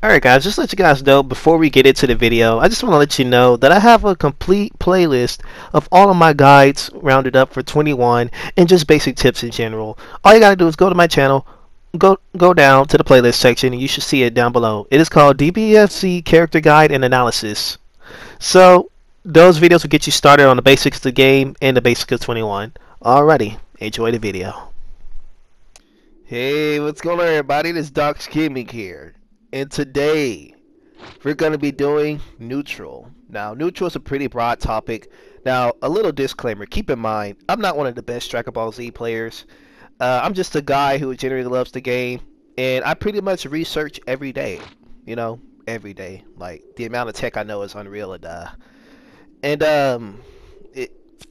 Alright guys, just to let you guys know before we get into the video, I just want to let you know that I have a complete playlist of all of my guides rounded up for 21 and just basic tips in general. All you gotta do is go to my channel, go down to the playlist section, and you should see it down below. It is called DBFC Character Guide and Analysis. So those videos will get you started on the basics of the game and the basics of 21. Alrighty, enjoy the video. Hey, what's going on everybody? This is DauxFGC here. And today, we're going to be doing Nuetral. Now, Nuetral is a pretty broad topic. Now, a little disclaimer. Keep in mind, I'm not one of the best DragonBall Z players. I'm just a guy who generally loves the game. And I pretty much research every day. You know, every day. Like, the amount of tech I know is unreal.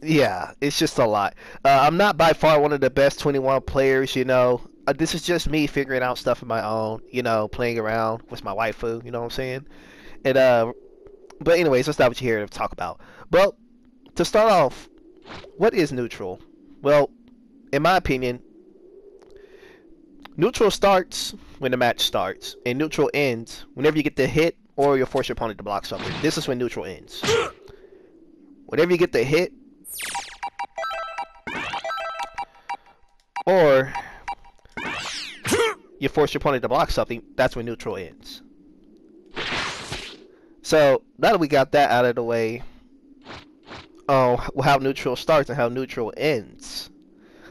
Yeah, it's just a lot. I'm not by far one of the best 21 players, you know. This is just me figuring out stuff on my own, you know, playing around with my waifu, you know what I'm saying? And but anyways, that's not what you're here to talk about. Well, to start off, what is Nuetral? Well, in my opinion, Nuetral starts when the match starts, and Nuetral ends whenever you get the hit or you force your opponent to block something. This is when Nuetral ends. Whenever you get the hit or you force your opponent to block something, that's when Nuetral ends. So, now that we got that out of the way, how Nuetral starts and how Nuetral ends.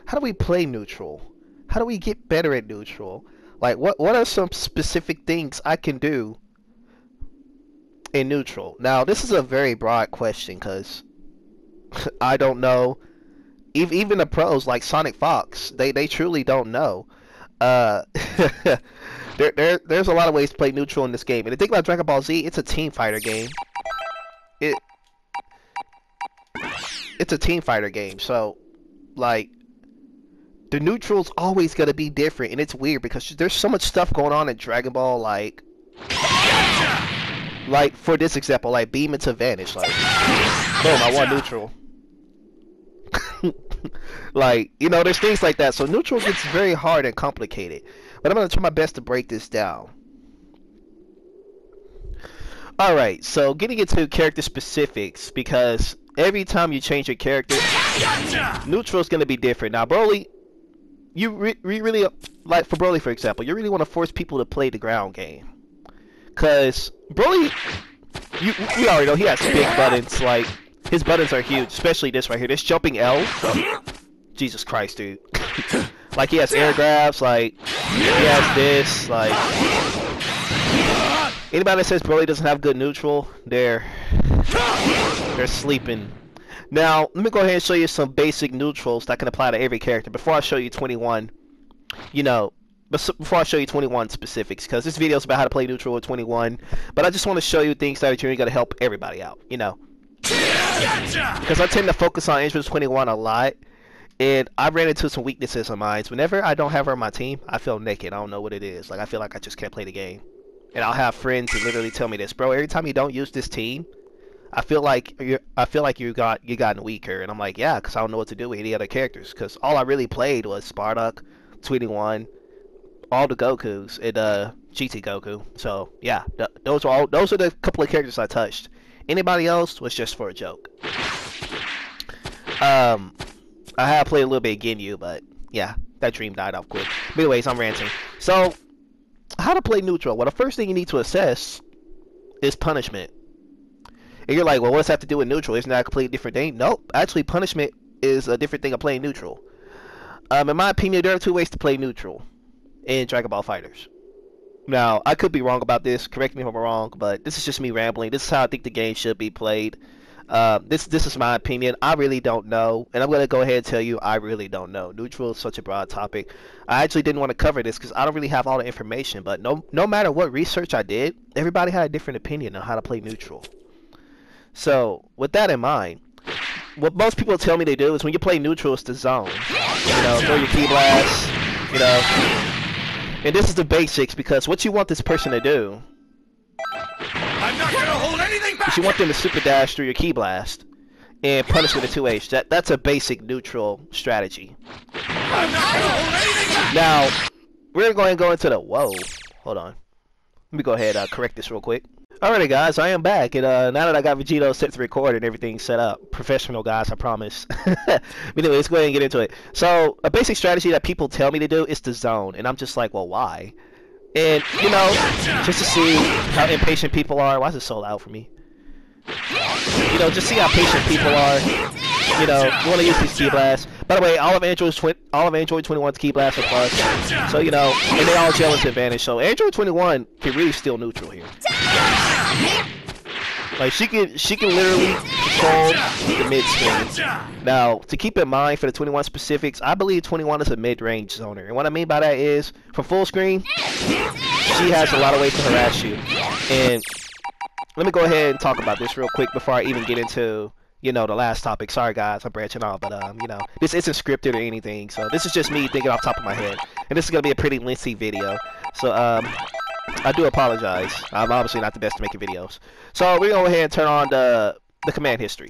How do we play Nuetral? How do we get better at Nuetral? Like, what are some specific things I can do in Nuetral? Now, this is a very broad question, because I don't know. Even the pros, like Sonic Fox, they truly don't know. There's a lot of ways to play Nuetral in this game. And the thing about Dragon Ball Z, it's a team fighter game. It's a team fighter game. So, like, the Neutral's always gonna be different, and it's weird because there's so much stuff going on in Dragon Ball. Like for this example, like beam into vanish. Like, boom, I won Nuetral. Like, you know, there's things like that. So Nuetral gets very hard and complicated. But I'm going to try my best to break this down. Alright, so getting into character specifics, because every time you change your character, Neutral is going to be different. Now, Broly, you really, like for Broly, for example, you really want to force people to play the ground game. Because Broly, we already know he has big buttons, like, his buttons are huge, especially this right here. This jumping L. Jesus Christ, dude. Like, he has air grabs, like, he has this, like... Anybody that says Broly doesn't have good Nuetral, they're sleeping. Now, let me go ahead and show you some basic Neutrals that can apply to every character. Before I show you 21, you know, before I show you 21 specifics, because this video is about how to play Nuetral with 21, but I just want to show you things that are going to help everybody out, you know. Because I tend to focus on Entrance 21 a lot, and I ran into some weaknesses of mine. Whenever I don't have her on my team, I feel naked. I don't know what it is. Like, I feel like I just can't play the game. And I'll have friends who literally tell me this, bro. Every time you don't use this team, I feel like you gotten weaker. And I'm like, yeah, because I don't know what to do with any other characters. Because all I really played was Spartak, 21, all the Gokus, and GT Goku. So yeah, those are the couple of characters I touched. Anybody else was just for a joke. I have played a little bit of Ginyu, but yeah, that dream died off quick. But anyways, I'm ranting. So, how to play Nuetral? Well, the first thing you need to assess is punishment. And you're like, well, what does that have to do with Nuetral? Isn't that a completely different thing? Nope. Actually, punishment is a different thing of playing Nuetral. In my opinion, there are two ways to play Nuetral in Dragon Ball FighterZ. Now, I could be wrong about this. Correct me if I'm wrong, but this is just me rambling. This is how I think the game should be played. This is my opinion. I really don't know, and I'm going to go ahead and tell you I really don't know. Nuetral is such a broad topic. I actually didn't want to cover this because I don't really have all the information, but no matter what research I did, everybody had a different opinion on how to play Nuetral. So, with that in mind, what most people tell me they do is when you play Nuetral, it's the zone. You know, throw your ki blast, you know. And this is the basics, because what you want this person to do, I'm not gonna hold anything back. is you want them to super dash through your ki blast and punish with a 2H. That's a basic Nuetral strategy. I'm not gonna hold anything back. Now, we're going to go into the... Whoa. Hold on. Let me go ahead and correct this real quick. Alrighty guys, I am back, and now that I got Vegito set to record and everything set up, professional guys, I promise. But anyway, let's go ahead and get into it. So, a basic strategy that people tell me to do is to zone, and I'm just like, well, why? And, you know, just to see how impatient people are. Why is it so loud for me? You know, just see how patient people are. You know, you want to use these key blasts. By the way, all of Android 21's key blasts are plus. So, you know, and they all gel into advantage. So Android 21 can really steal neutral here. Like she can literally control the mid screen. Now, to keep in mind for the 21 specifics, I believe 21 is a mid-range zoner. And what I mean by that is, for full screen, she has a lot of ways to harass you. And let me go ahead and talk about this real quick before I even get into, you know, the last topic. Sorry guys, I'm branching off, but you know, this isn't scripted or anything, so this is just me thinking off the top of my head. And this is gonna be a pretty lengthy video. So I do apologize. I'm obviously not the best at making videos. So we're gonna go ahead and turn on the command history.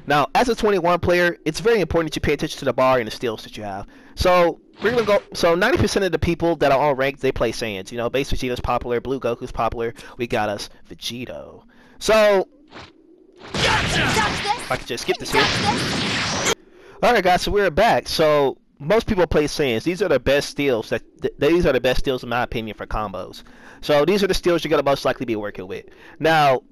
Now, as a 21 player, it's very important that you pay attention to the bar and the steals that you have. So we're gonna go. So 90% of the people that are on ranked, they play Saiyans. You know, base Vegeta's popular, Blue Goku's popular. We got us Vegito. So if I could just skip this here. Alright guys, so we're back. So most people play Saiyans. These are the best steals these are the best steals in my opinion for combos. So these are the steals you're gonna most likely be working with. Now,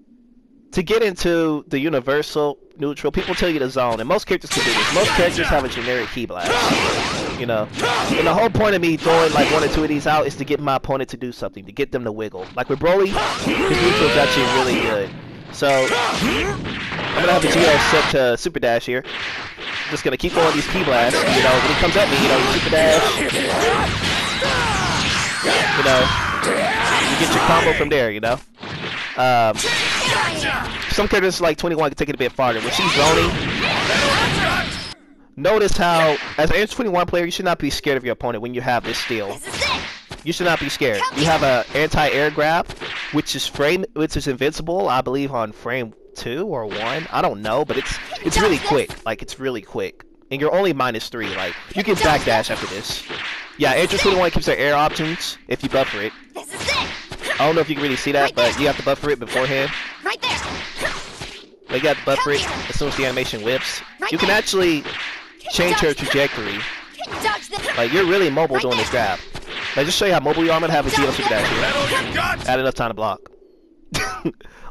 to get into the universal neutral, people tell you to zone, and most characters can do this. Most characters have a generic key blast. You know, and the whole point of me throwing like 1 or 2 of these out is to get my opponent to do something, to get them to wiggle. Like with Broly, his neutral is actually really good. So I'm gonna have the Geo set to super dash here. I'm just gonna keep going these key blasts. You know, when he comes at me, you know, you super dash. You know, you get your combo from there. You know. Some characters like 21 can take it a bit farther. When she's zoning, notice how, as an 21 player, you should not be scared of your opponent when you have this steal. You should not be scared. You have a anti-air grab, which is invincible, I believe, on frame 2 or 1. I don't know, but it's really quick. Like, it's really quick. And you're only -3. Like, you can backdash after this. Yeah, Android 21 keeps their air options if you buffer it. I don't know if you can really see that, but you have to buffer it beforehand. Right there. Like, you have to buffer it as soon as the animation whips. You can actually change her trajectory. Like, you're really mobile doing this grab. Like, just show you how mobile you are. I'm gonna have a Geo super dash here. Add enough time to block.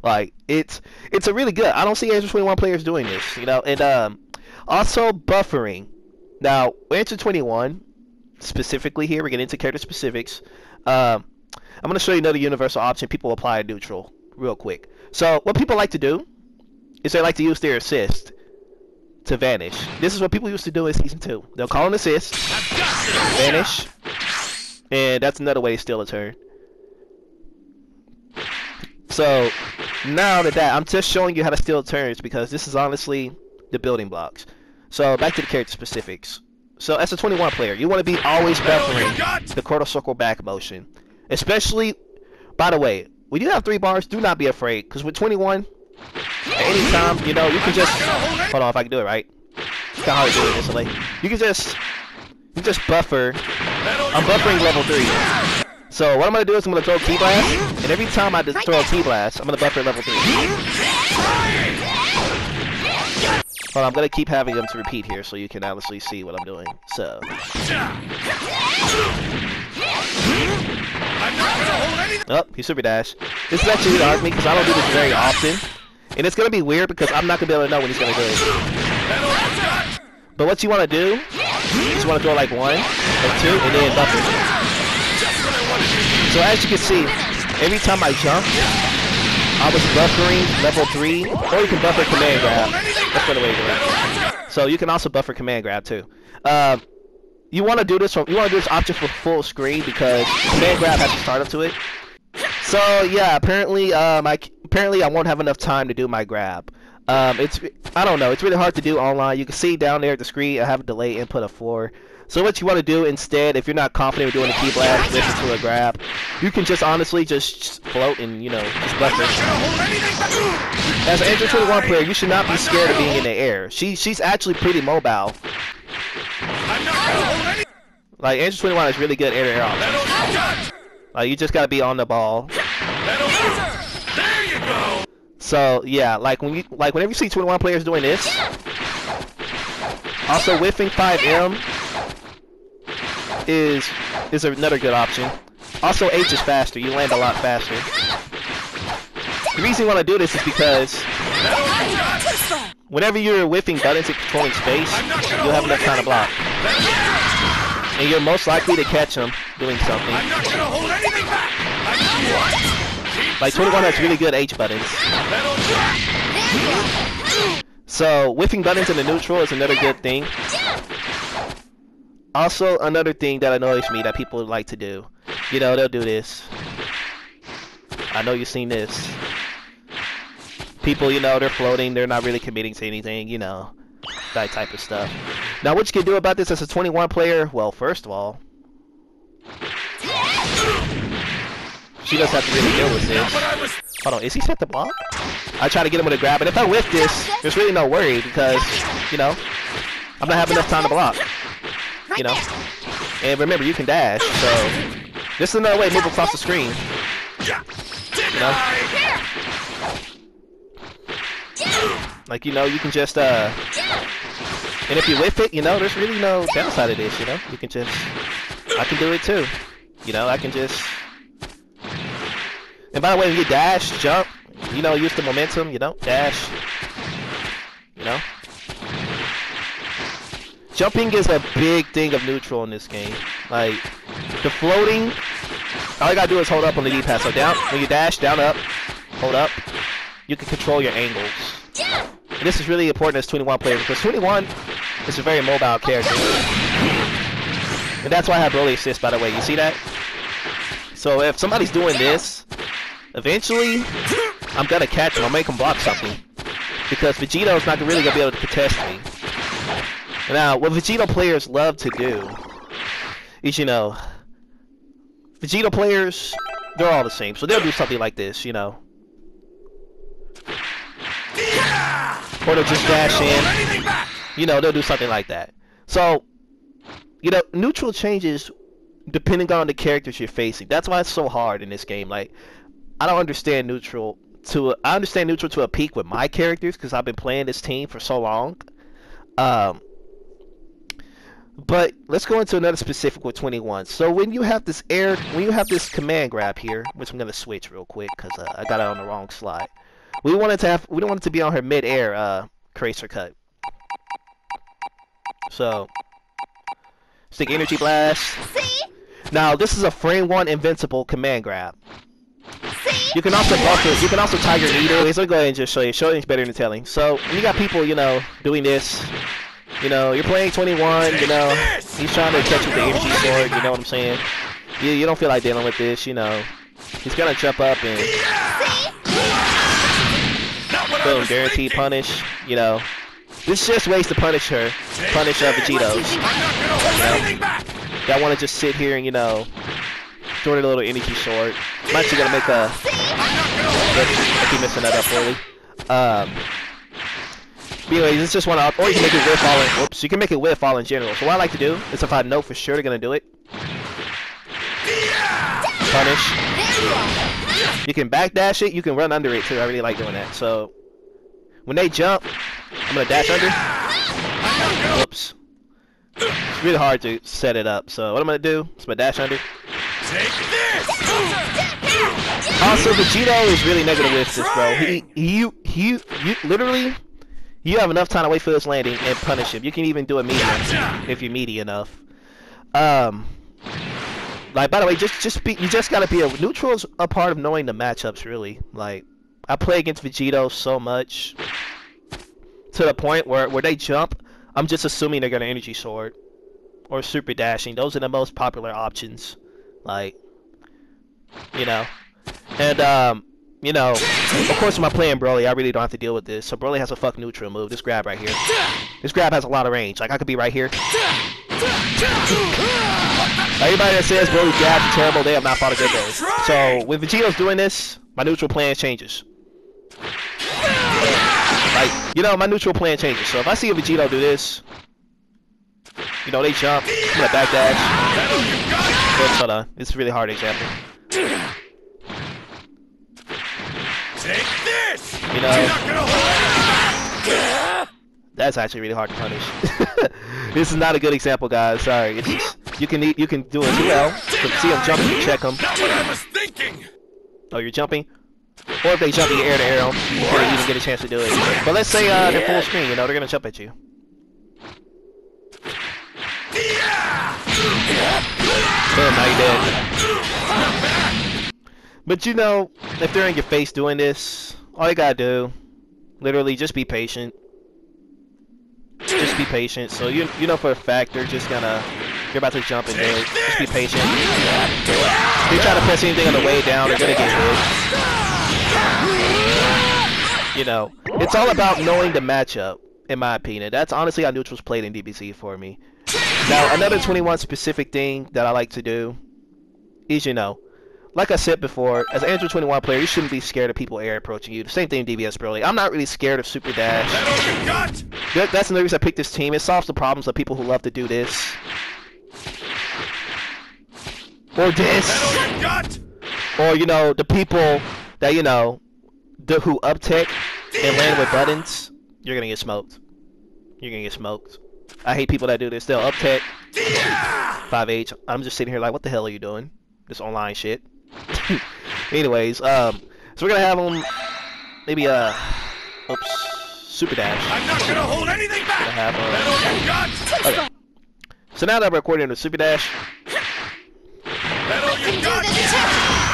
Like, it's a really good. I don't see Android 21 players doing this, you know. And also buffering. Now, Android 21 specifically here, we're getting into character specifics. I'm gonna show you another universal option people apply to neutral real quick. So what people like to do is they like to use their assist to vanish. This is what people used to do in Season 2. They'll call an assist, vanish, and that's another way to steal a turn. So now that I'm just showing you how to steal turns because this is honestly the building blocks. So back to the character specifics. So as a 21 player, you want to be always buffering the quarter circle back motion. Especially, by the way, when you have 3 bars, do not be afraid. Because with 21, at any time, you know, you can just... Hold on, if I can do it right. It's kind of hard to do it this way. You can just buffer. I'm buffering level 3. So what I'm going to do is I'm going to throw a key blast. And every time I just throw a key blast, I'm going to buffer level 3. Hold on, I'm going to keep having them to repeat here so you can honestly see what I'm doing. So... Oh, he super dash. This is actually really hard for me because I don't do this very often. And it's going to be weird because I'm not going to be able to know when he's going to do it. But what you want to do, you just want to throw like 1 or 2 and then buffer. So as you can see, every time I jump, I was buffering level 3, or you can buffer command grab. That's the way to do it. So you can also buffer command grab too. You want to do this option for full screen because command grab has to start up to it. So yeah, apparently I won't have enough time to do my grab. I don't know, it's really hard to do online. You can see down there at the screen I have a delay input of 4. So what you want to do instead, if you're not confident with doing a key blast, listen to a grab, you can just honestly just float and, you know, just buffer. As an Android 21 player, you should not be scared of being in the air. She's actually pretty mobile. Like, Android 21 is really good air-to-air options. Like, you just gotta be on the ball. There you go. So yeah, like whenever you see 21 players doing this, also whiffing 5M is another good option. Also H is faster. You land a lot faster. The reason you want to do this is because whenever you're whiffing buttons and controlling space, you'll have enough time to block. And you're most likely to catch them doing something. I'm not gonna hold anything back. Like 21 has really good H buttons. So whiffing buttons in the neutral is another good thing. Also another thing that annoys me that people like to do. You know, they'll do this. I know you've seen this. People, you know, they're floating, they're not really committing to anything, you know. That type of stuff. Now what you can do about this as a 21 player, well, first of all, she doesn't have to really deal with this. Hold on, is he set to block? I try to get him with a grab, and if I whiff this, there's really no worry because, you know, I'm not having enough time to block. You know? And remember, you can dash, so this is another way to move across the screen. You know? Like, you know, you can just, and if you whiff it, you know, there's really no downside of this, you know? You can just, I can do it too. You know, I can just, and by the way, if you dash, jump, you know, use the momentum, you know, dash, you know? Jumping is a big thing of neutral in this game. Like, the floating, all you gotta do is hold up on the D-pad. So down, when you dash, down, up, hold up, you can control your angles. And this is really important as 21 players, because 21 is a very mobile character. And that's why I have Broly assist, by the way. You see that? So if somebody's doing this, eventually, I'm gonna catch him. I'll make him block something. Because Vegeto's not really gonna be able to contest me. Now, what Vegito players love to do is, you know, Vegito players, they're all the same. So they'll do something like this, you know. Or they'll just dash in. You know, they'll do something like that. So, you know, neutral changes depending on the characters you're facing. That's why it's so hard in this game. Like, I don't understand neutral to I understand neutral to a peak with my characters because I've been playing this team for so long. But let's go into another specific with 21. So when you have this command grab here, which I'm gonna switch real quick because I got it on the wrong slide. We don't want it to be on her mid-air Cracer cut. So stick energy blast. See? Now this is a frame 1 invincible command grab. See? You can also buffer. You can also Tiger Needle. Let me go ahead and just show you. Showing's better than telling. So when you got people, you know, doing this. You know, you're playing 21, you know, he's trying to catch you with the energy sword, you know what I'm saying? You don't feel like dealing with this, you know. He's gonna jump up and boom, guaranteed punish, you know. This is just ways to punish her, punish Vegeto's. You know? Y'all wanna just sit here and, you know, throw a little energy sword. I'm actually gonna make a, I keep messing that up poorly. Anyways, it's just one up, or you can make it whiff all in. Whoops, you can make it whiff all in general. So what I like to do is if I know for sure they're gonna do it, punish. You can backdash it. You can run under it too. I really like doing that. So when they jump, I'm gonna dash under. Whoops. It's really hard to set it up. So what I'm gonna do is I'm gonna dash under. Also, Vegito is really negative with this, bro. You literally. You have enough time to wait for this landing and punish him. You can even do it medium if you're meaty enough. Like, by the way, you just gotta be neutral's a part of knowing the matchups, really. Like, I play against Vegito so much to the point where they jump, I'm just assuming they're gonna energy sword or super dashing. Those are the most popular options. Like, you know, and you know, of course, when I'm playing Broly, I really don't have to deal with this. So Broly has a fuck neutral move. This grab right here. This grab has a lot of range. Like, I could be right here. Everybody that says Broly's grabs are terrible, they have not fought a good day. So when Vegeto's doing this, my neutral plan changes. Like, you know, my neutral plan changes. So if I see a Vegito do this, you know, they jump. I'm gonna backdash. Oops, hold on. It's a really hard example. Take this! You know, You're not gonna hold anything back! that's actually really hard to punish. This is not a good example, guys. Sorry. It's just, you can do it 2L. So see him jumping, you check him. Not what I was thinking! Oh, you're jumping? Or if they jump you air to air, you don't even get a chance to do it. But let's say they're full screen, you know, they're gonna jump at you. Boom, now you're dead. But you know, if they're in your face doing this, all you gotta do, literally, just be patient. Just be patient. So you know for a fact they're just gonna, you're about to jump and do it. Just be patient. If you try to press anything on the way down, they're gonna get hit. You know, it's all about knowing the matchup, in my opinion. That's honestly how Neutral's played in DBC for me. Now, another 21 specific thing that I like to do is, you know, like I said before, as an Android 21 player, you shouldn't be scared of people air approaching you. The same thing in DBS Broly. I'm not really scared of Super Dash. That's another reason I picked this team. It solves the problems of people who love to do this. Or this. Or, you know, the people that, you know, who up tech and land with buttons. You're gonna get smoked. You're gonna get smoked. I hate people that do this. They'll up tech 5H. I'm just sitting here like, what the hell are you doing? This online shit. Anyways, so we're gonna have them maybe oops, Super Dash. I'm not gonna hold anything back. Okay. So now that we're recording the Super Dash,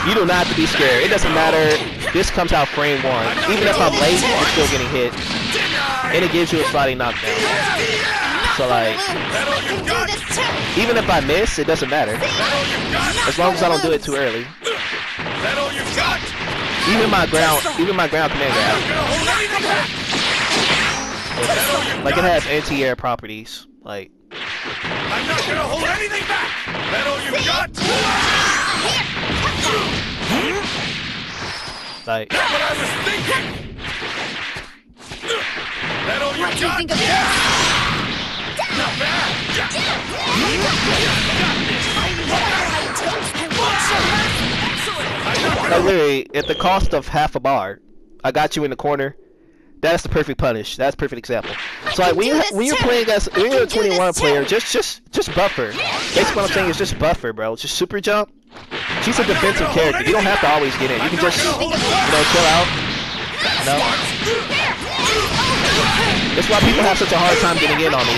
you do not have to be scared. It doesn't matter. This comes out frame 1. Even if I'm late, you're still getting hit, and it gives you a sliding knockdown. So like, even if I miss, it doesn't matter. As long as I don't do it too early. Even my ground command grab. Like it has anti-air properties. Like. I'm not gonna hold anything back. Metal you got. Like. That's what I was thinking. Metal you got. What do you think of this? Not bad. Like literally, at the cost of half a bar, I got you in the corner. That's the perfect punish. That's a perfect example. So like when you're playing as when you're a 21 player, just buffer. Basically what I'm saying is just buffer, bro. Just super jump. She's a defensive character. You don't have to always get in. You can just chill out. No. That's why people have such a hard time getting in on me.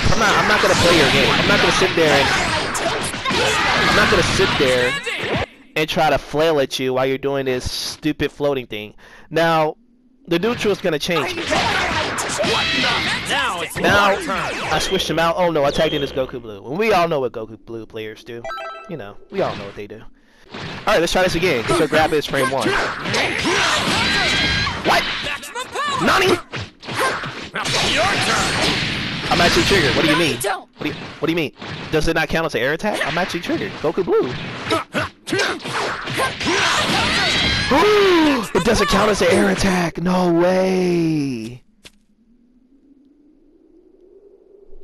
I'm not gonna play your game. I'm not gonna sit there and try to flail at you while you're doing this stupid floating thing. Now, the neutral is gonna change. Now I switched him out. Oh no, I tagged in as Goku Blue. And we all know what Goku Blue players do. You know, we all know what they do. Alright, let's try this again. This will grab his frame 1. What? Nani? I'm actually triggered. What do you mean? What do you mean? Does it not count as an air attack? I'm actually triggered. Goku Blue. Ooh, it doesn't count as an air attack. No way.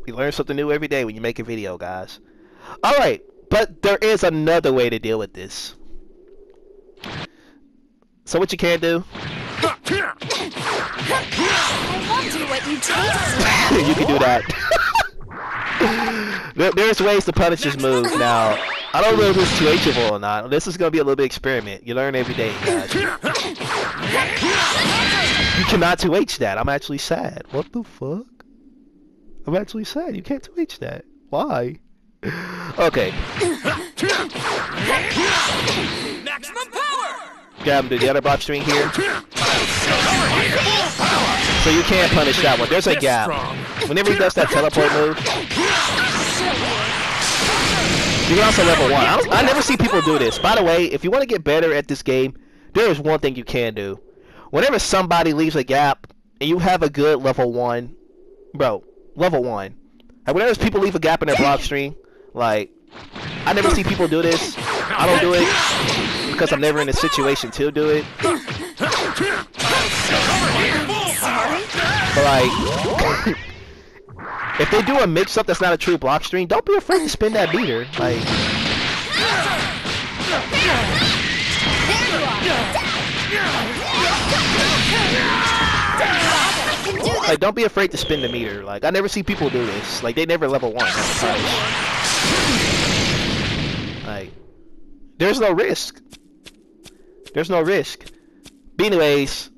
We learn something new every day when you make a video, guys. Alright, but there is another way to deal with this. So what you can do? You can do that. There's ways to punish this move. Now, I don't know if it's 2Hable or not. This is going to be a little bit experiment. You learn every day, guys. You cannot 2H that. I'm actually sad. What the fuck? I'm actually sad. You can't 2H that. Why? Okay. Maximum power. Grab him to the other box string here. So you can't punish that one. There's a gap. Whenever he does that teleport move, you can also level 1. I never see people do this. By the way, if you want to get better at this game, there is one thing you can do. Whenever somebody leaves a gap and you have a good level 1, bro, level 1. Like whenever people leave a gap in their block string, like, I never see people do this. I don't do it because I'm never in a situation to do it. But like, if they do a mix-up that's not a true block string, don't be afraid to spin that meter. Like, Like, don't be afraid to spin the meter. Like, I never see people do this. Like, they never level 1. Like, there's no risk. There's no risk. But anyways,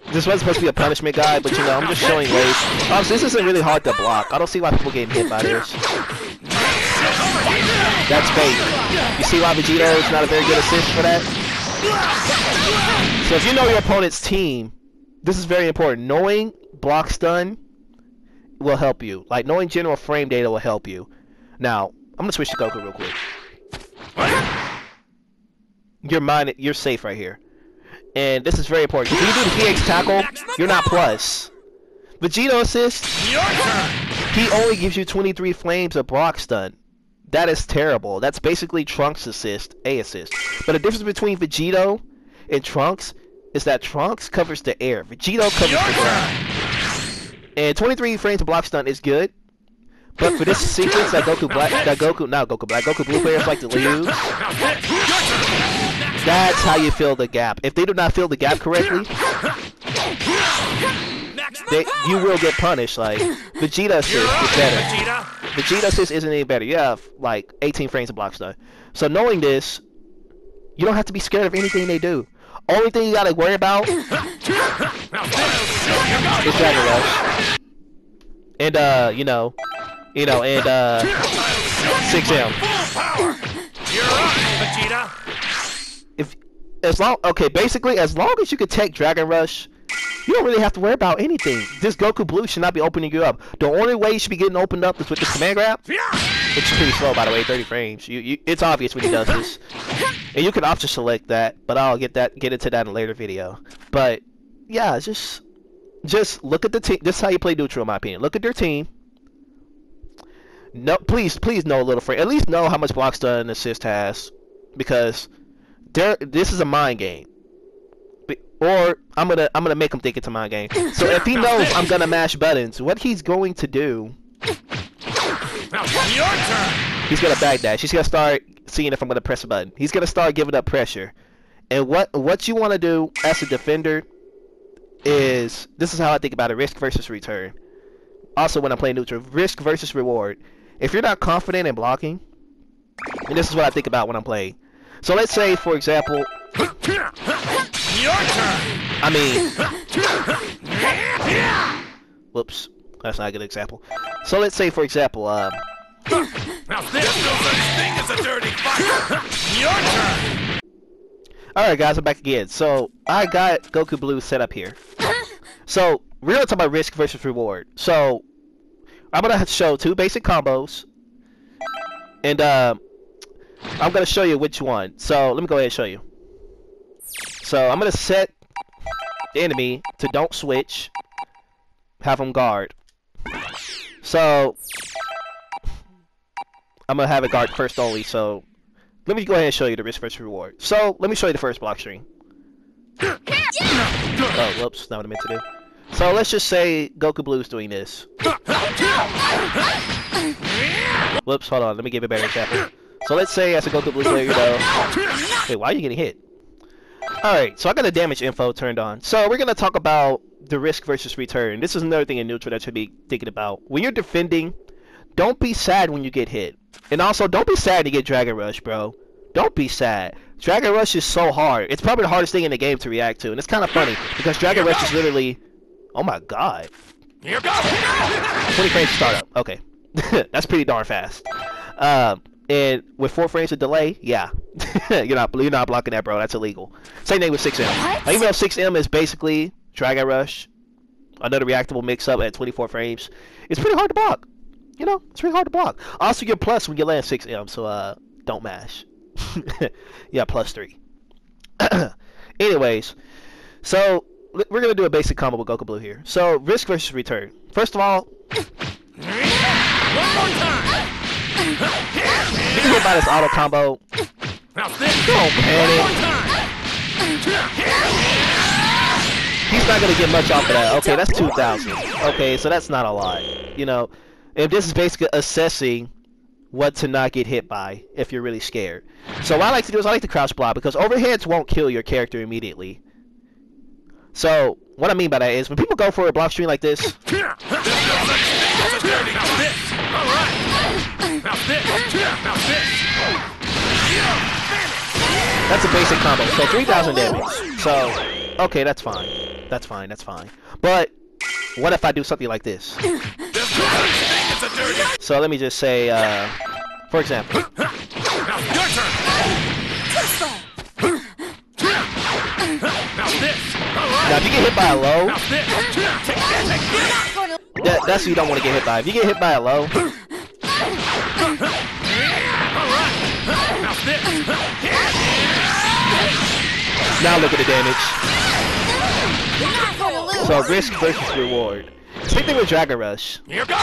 this wasn't supposed to be a punishment guide, but you know, I'm just showing ways. Obviously, this isn't really hard to block. I don't see why people getting hit by this. That's fake. You see why Vegito is not a very good assist for that? So if you know your opponent's team, this is very important. Knowing block stun will help you. Like, knowing general frame data will help you. Now, I'm gonna switch to Goku real quick. You're safe right here. And this is very important. If you do the PX tackle, you're not plus. Vegito assist, he only gives you 23 frames of block stun. That is terrible. That's basically Trunks assist, A assist. But the difference between Vegito and Trunks is that Trunks covers the air. Vegito covers the ground. And 23 frames of block stun is good. But for this sequence that Goku Blue players like to use, that's how you fill the gap. If they do not fill the gap correctly, you will get punished. Like, Vegeta assist is better. Vegeta assist isn't any better. You have like 18 frames of block stun. So knowing this, you don't have to be scared of anything they do. Only thing you gotta worry about is Dragon Rush. And and 6M. Basically, as long as you can take Dragon Rush, you don't really have to worry about anything. This Goku Blue should not be opening you up. The only way you should be getting opened up is with this command grab, which is pretty slow, by the way, 30 frames. It's obvious when he does this, and you can option select that, but I'll get into that in a later video. But yeah, just look at the team. This is how you play neutral, in my opinion. Look at their team. No, please know a little frame. At least know how much block stun and assist has, because this is a mind game. Or I'm gonna make him think it's a mind game. So if he knows I'm gonna mash buttons, what he's going to do? He's gonna backdash. He's gonna start seeing if I'm gonna press a button. He's gonna start giving up pressure. And what you want to do as a defender is, this is how I think about it: risk versus return. Also, when I'm playing neutral, risk versus reward. If you're not confident in blocking, and this is what I think about when I'm playing. So let's say, for example, whoops, that's not a good example. So let's say, for example, now there's no such thing as a dirty fight. Your turn. Alright guys, I'm back again. So I got Goku Blue set up here. So we're gonna talk about risk versus reward. So I'm gonna show 2 basic combos, and I'm gonna show you which one. So let me go ahead and show you. So I'm gonna set the enemy to don't switch, have him guard. So I'm gonna have it guard first only. So let me go ahead and show you the risk versus reward. So let me show you the first block string. Oh, whoops, not what I meant to do. So let's just say Goku Blue's doing this. Whoops, hold on, let me give a better example. So let's say as a Goku Blue player, wait, why are you getting hit? Alright, so I got the damage info turned on. So we're gonna talk about the risk versus return. This is another thing in neutral that you should be thinking about. When you're defending, don't be sad when you get hit. And also, don't be sad to get Dragon Rush, bro. Don't be sad. Dragon Rush is so hard. It's probably the hardest thing in the game to react to. And it's kind of funny, because Dragon Rush is literally... Oh my god. 20 frames to start up. Okay. That's pretty darn fast. And with 4 frames of delay, yeah. you're not blocking that, bro. That's illegal. Same thing with 6M. Like, even though 6M is basically Dragon Rush, another reactable mix-up at 24 frames, it's pretty hard to block. You know, it's really hard to block. Also, you're plus when you land 6M, so don't mash. Yeah, +3. Anyways, so we're gonna do a basic combo with Goku Blue here. So risk versus return. First of all, you can get by this auto combo. Don't panic. He's not gonna get much off of that. Okay, that's 2,000. Okay, so that's not a lot. You know, if this is basically assessing what to not get hit by if you're really scared. So what I like to do is I like to crouch block because overheads won't kill your character immediately. So what I mean by that is when people go for a block screen like this. That's a basic combo. So 3,000 damage. So okay, that's fine. That's fine. That's fine. But what if I do something like this? So let me just say, for example. Your turn. Now if you get hit by a low, that's what you don't want to get hit by. If you get hit by a low, now look at the damage. So risk versus reward. Same thing with Dragon Rush. Here goes.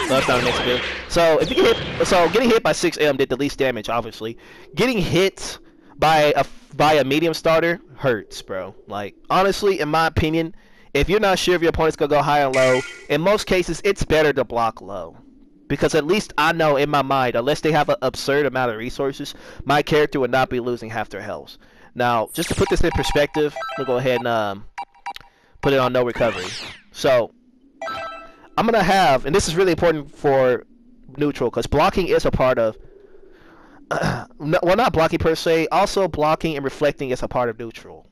That's not next build. So if you get hit, so getting hit by 6M did the least damage, obviously. Getting hit by a medium starter hurts, bro. Like honestly, in my opinion, if you're not sure if your opponent's gonna go high or low, in most cases it's better to block low. Because at least I know in my mind, unless they have an absurd amount of resources, my character would not be losing half their health. Now, just to put this in perspective, we'll go ahead and put it on no recovery. So, I'm going to have, and this is really important for neutral, because blocking is a part of, well, not blocking per se, also blocking and reflecting is a part of neutral,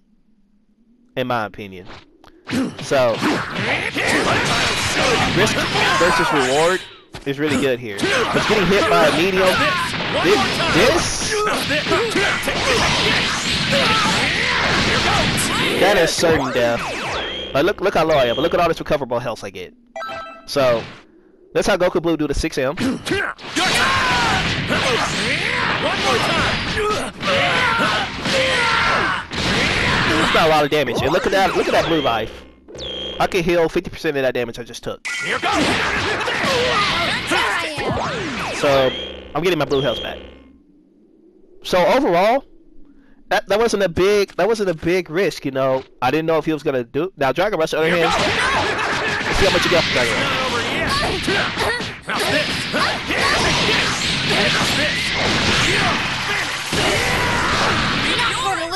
in my opinion. So, risk versus reward is really good here. But getting hit by a medium, that is certain death. Like look how low I am, but look at all this recoverable health I get. So that's how Goku Blue do the 6M. That's not a lot of damage. And look at that blue life. I can heal 50% of that damage I just took. So I'm getting my blue health back. So overall, that wasn't a big risk, you know. I didn't know if he was gonna do. Now Dragon Rush, on the other hand, let's see how much you got for Dragon Rush.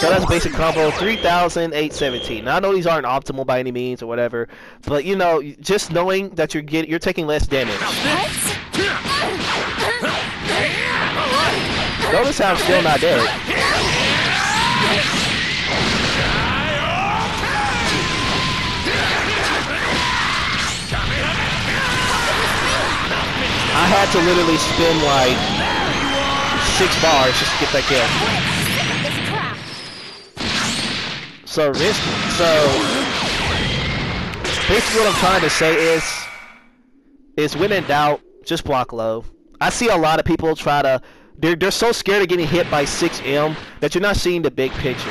So that's basic combo, 3,817. Now I know these aren't optimal by any means or whatever, but you know, just knowing that you're taking less damage. Notice how I'm still not dead. I had to literally spin like 6 bars just to get that kill. So basically what I'm trying to say is when in doubt, just block low. I see a lot of people try to, they're so scared of getting hit by 6M that you're not seeing the big picture.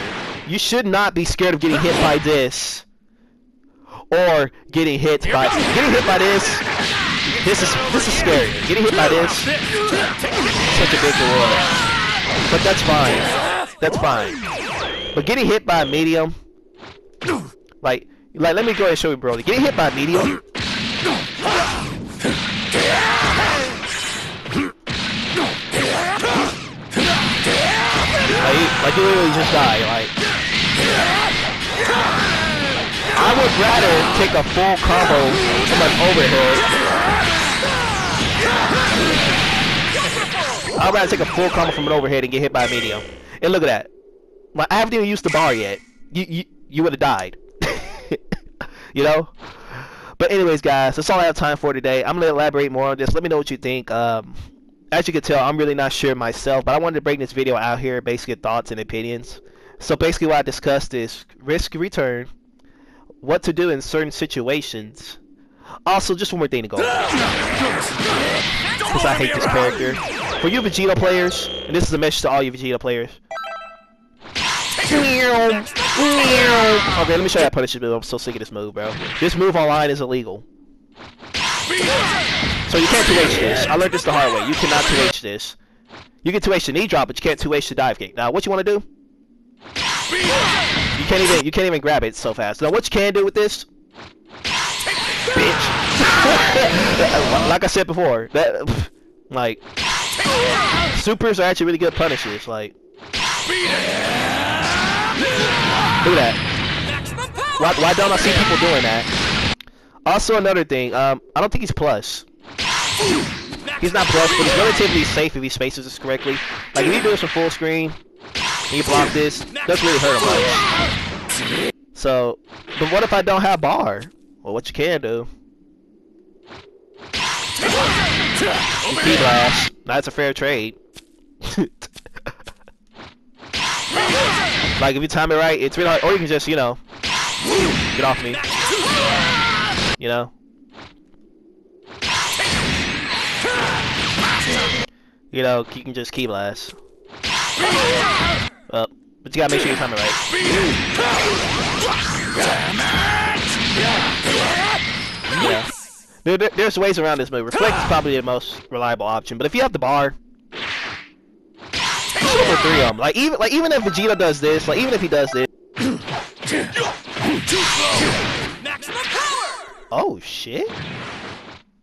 You should not be scared of getting hit by this or getting hit by this. This is scary. Getting hit by this, such a big reward. But that's fine. That's fine. But getting hit by a medium, like let me go ahead and show you, bro. Getting hit by a medium. Like you literally just die. Like I would rather take a full combo from an overhead. I'd rather take a full combo from an overhead and get hit by a medium. And look at that. Like, I haven't even used the bar yet. You would have died. You know? But anyways, guys, that's all I have time for today. I'm going to elaborate more on this. Let me know what you think. As you can tell, I'm really not sure myself, but I wanted to bring this video out here, basically thoughts and opinions. So basically what I discussed is risk return, what to do in certain situations. Also, just one more thing to go over, because I hate this character. For you Vegeta players, and this is a message to all you Vegeta players. Okay, let me show you how to punish this move. I'm so sick of this move, bro. This move online is illegal. So you can't 2H this. I learned this the hard way. You cannot 2H this. You can 2H the knee drop, but you can't 2H the dive kick. Now, what you want to do? You can't even grab it so fast. Now, what you can do with this? Bitch. Like I said before, that like supers are actually really good punishes. Like, look at that. Why don't I see people doing that? Also, another thing, I don't think he's plus. He's not plus, but he's relatively safe if he spaces this correctly. Like, if you do this from full screen, and you block this, doesn't really hurt him much. So, but what if I don't have bar? Well, what you can do. You key blast. That's a fair trade. Like, if you time it right, it's really hard. Or you can just, you know, get off me. You know? You know, you can just key blast. But you gotta make sure you time it right. Yeah. There's ways around this move. Reflect is probably the most reliable option, but if you have the bar, just over 3 of them. Like even if Vegeta does this, like even if he does this. Oh shit!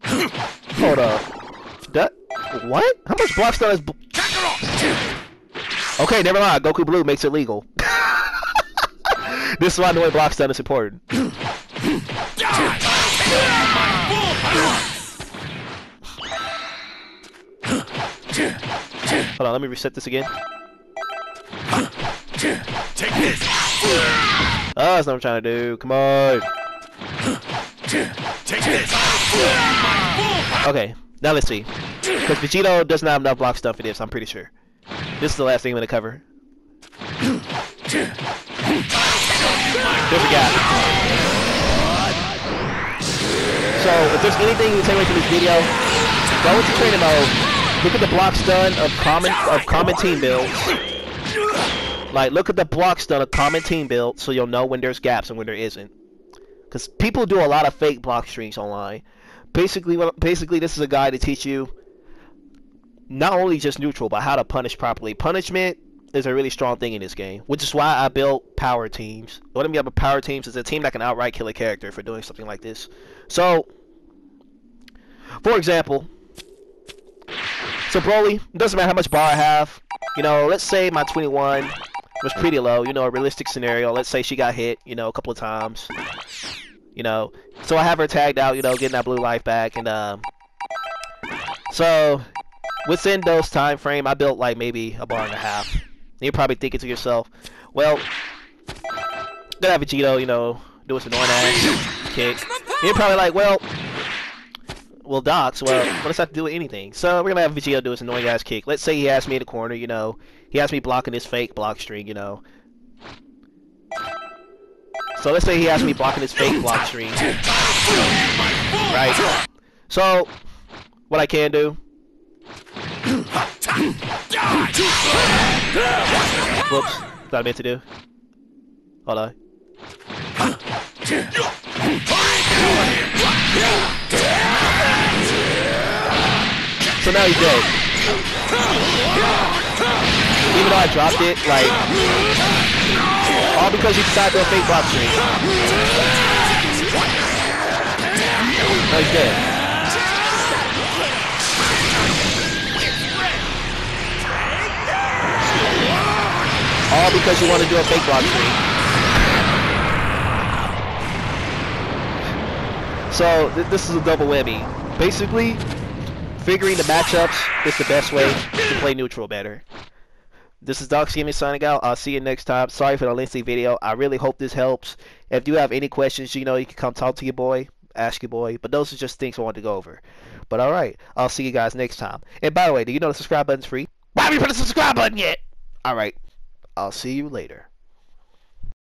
Hold up. That what? How much block stun is? Okay, never mind. Goku Blue makes it legal. This is why knowing block stun is important. Hold on, let me reset this again. Take this. Oh, that's not what I'm trying to do. Come on. Take this. Okay, now let's see. Because Vegito does not have enough block stuff for this, I'm pretty sure. This is the last thing I'm going to cover. There's a gap. So, if there's anything you can take away from this video, go into training mode, look at the block stun of common team builds. Like, look at the block stun of common team builds so you'll know when there's gaps and when there isn't. Because people do a lot of fake block strings online. Basically, this is a guide to teach you not only just neutral, but how to punish properly. Punishment is a really strong thing in this game, which is why I built power teams. What I mean by power teams is a team that can outright kill a character for doing something like this. So, for example, so Broly, it doesn't matter how much bar I have. You know, let's say my 21 was pretty low. You know, a realistic scenario. Let's say she got hit, you know, a couple of times. You know, so I have her tagged out, you know, getting that blue life back, and so within those time frame, I built like maybe a bar and a half. And you're probably thinking to yourself, well, gonna have Vegito, you know, do his annoying ass kick. And you're probably like, well, Dox, well, what does that have to do with anything? So we're gonna have Vegito do his annoying ass kick. Let's say he has me in the corner, you know, he has me blocking his fake block string, you know. So let's say he has me blocking his fake block string. Right? So, what I can do. Whoops. What I meant to do. Hold on. So now he's dead. Even though I dropped it, like, all because he decided to fake block string. No, he's dead. All because you want to do a fake block string. So, this is a double whammy. Basically, figuring the matchups is the best way to play neutral better. This is DauxFGC signing out. I'll see you next time. Sorry for the lengthy video. I really hope this helps. If you have any questions, you know, you can come talk to your boy, ask your boy. But those are just things I wanted to go over. But alright, I'll see you guys next time. And by the way, do you know the subscribe button's free? Why haven't you put the subscribe button yet? Alright, I'll see you later.